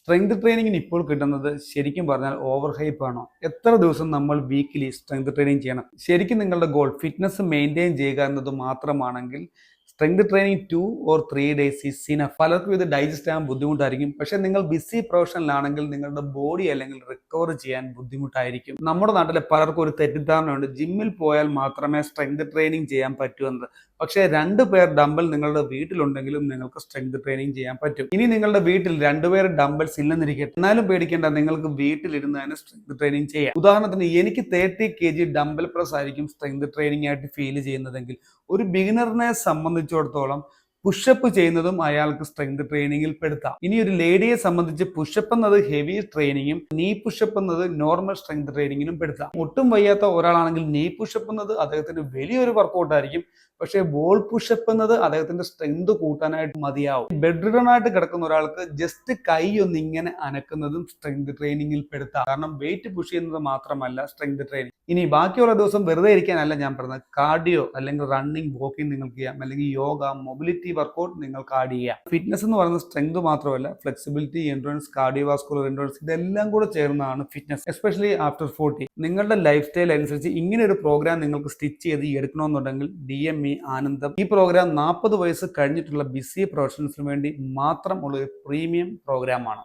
Strength ട്രെയിനിങ്ങിന് ഇപ്പോൾ കിട്ടുന്നത് ശരിക്കും പറഞ്ഞാൽ ഓവർ ഹൈപ്പ് ആണോ? എത്ര ദിവസം നമ്മൾ വീക്കിലി സ്ട്രെങ്ത് ട്രെയിനിങ് ചെയ്യണം? ശരിക്കും നിങ്ങളുടെ ഗോൾ ഫിറ്റ്നസ് മെയിൻറ്റെയിൻ ചെയ്യുക എന്നത് മാത്രമാണെങ്കിൽ strength training 2 or 3 days is enough. പലർക്കും ഇത് ഡൈജസ്റ്റ് ചെയ്യാൻ ബുദ്ധിമുട്ടായിരിക്കും. പക്ഷേ നിങ്ങൾ ബിസി പ്രൊഫഷണലാണെങ്കിൽ നിങ്ങളുടെ ബോഡി അല്ലെങ്കിൽ റിക്കവർ ചെയ്യാൻ ബുദ്ധിമുട്ടായിരിക്കും. നമ്മുടെ നാട്ടിലെ പലർക്കും ഒരു തെറ്റിദ്ധാരണയുണ്ട്, ജിമ്മിൽ പോയാൽ മാത്രമേ സ്ട്രെങ്ത് ട്രെയിനിങ് ചെയ്യാൻ പറ്റൂ എന്നത്. പക്ഷേ 2 പേർ ഡംബൽ നിങ്ങളുടെ വീട്ടിലുണ്ടെങ്കിലും നിങ്ങൾക്ക് സ്ട്രെങ്ത് ട്രെയിനിങ് ചെയ്യാൻ പറ്റും. ഇനി നിങ്ങളുടെ വീട്ടിൽ 2 പേർ ഡംബൽസ് ഇല്ലെന്നിരിക്കട്ടെ, എന്നാലും പേടിക്കേണ്ട, നിങ്ങൾക്ക് വീട്ടിലിരുന്ന് തന്നെ സ്ട്രെങ്ത് ട്രെയിനിങ് ചെയ്യാം. ഉദാഹരണത്തിന് എനിക്ക് 30 kg ഡംബൽ പ്രസ് ആയിരിക്കും സ്ട്രെങ്ത് ട്രെയിനിങ് ആയിട്ട് ഫീൽ ചെയ്യുന്നതെങ്കിൽ ഒരു ബിഗിനറിനെ സംബന്ധിച്ചിടത്തോളം പുഷപ്പ് ചെയ്യുന്നതും അയാൾക്ക് സ്ട്രെങ്ത് ട്രെയിനിങ്ങിൽ പെടുത്താം. ഇനി ഒരു ലേഡിയെ സംബന്ധിച്ച് പുഷപ്പ് എന്നത് ഹെവി ട്രെയിനിങ്ങും നീ പുഷപ്പ് എന്നത് നോർമൽ സ്ട്രെങ്ത് ട്രെയിനിങ്ങിനും പെടുത്താം. ഒട്ടും വയ്യാത്ത ഒരാളാണെങ്കിൽ നീ പുഷപ്പ് എന്നത് അദ്ദേഹത്തിന് വലിയൊരു വർക്കൗട്ട് ആയിരിക്കും. പക്ഷേ ബോൾ പുഷപ്പ് എന്നത് അദ്ദേഹത്തിന്റെ സ്ട്രെങ്ത് കൂട്ടാനായിട്ട് മതിയാവും. ബെഡ് റിഡൺ ആയിട്ട് കിടക്കുന്ന ഒരാൾക്ക് ജസ്റ്റ് കൈ ഒന്ന് ഇങ്ങനെ അനക്കുന്നതും സ്ട്രെങ്ത് ട്രെയിനിങ്ങിൽ പെടുത്താം. കാരണം വെയിറ്റ് പുഷ് ചെയ്യുന്നത് മാത്രമല്ല സ്ട്രെങ്ത് ട്രെയിനിങ്. ഇനി ബാക്കിയുള്ള ദിവസം വെറുതെ ഇരിക്കാനല്ല ഞാൻ പറഞ്ഞത്, കാർഡിയോ അല്ലെങ്കിൽ റണ്ണിങ്, വാക്കിംഗ് നിങ്ങൾക്ക് ചെയ്യാം, അല്ലെങ്കിൽ യോഗ, മൊബിലിറ്റി വർക്കൗട്ട് നിങ്ങൾക്ക് ആഡ് ചെയ്യാം. ഫിറ്റ്നസ് എന്ന് പറയുന്നത് സ്ട്രെങ്ത് മാത്രമല്ല, ഫ്ലെക്സിബിലിറ്റി, എൻഡ്രൻസ്, കാർഡിയോവാസ്കുലർ എൻഡ്രൻസ്, ഇതെല്ലാം കൂടെ ചേർന്നതാണ് ഫിറ്റ്നസ്, എസ്പെഷ്യലി ആഫ്റ്റർ 40. നിങ്ങളുടെ ലൈഫ് സ്റ്റൈൽ അനുസരിച്ച് ഇങ്ങനെ ഒരു പ്രോഗ്രാം നിങ്ങൾക്ക് സ്റ്റിച്ച് ചെയ്ത് എടുക്കണമെന്നുണ്ടെങ്കിൽ DME ആനന്ദം. ഈ പ്രോഗ്രാം 40 വയസ്സ് കഴിഞ്ഞിട്ടുള്ള ബിസി പ്രൊഫഷണൽസിന് വേണ്ടി മാത്രം ഉള്ള ഒരു പ്രീമിയം പ്രോഗ്രാമാണ്.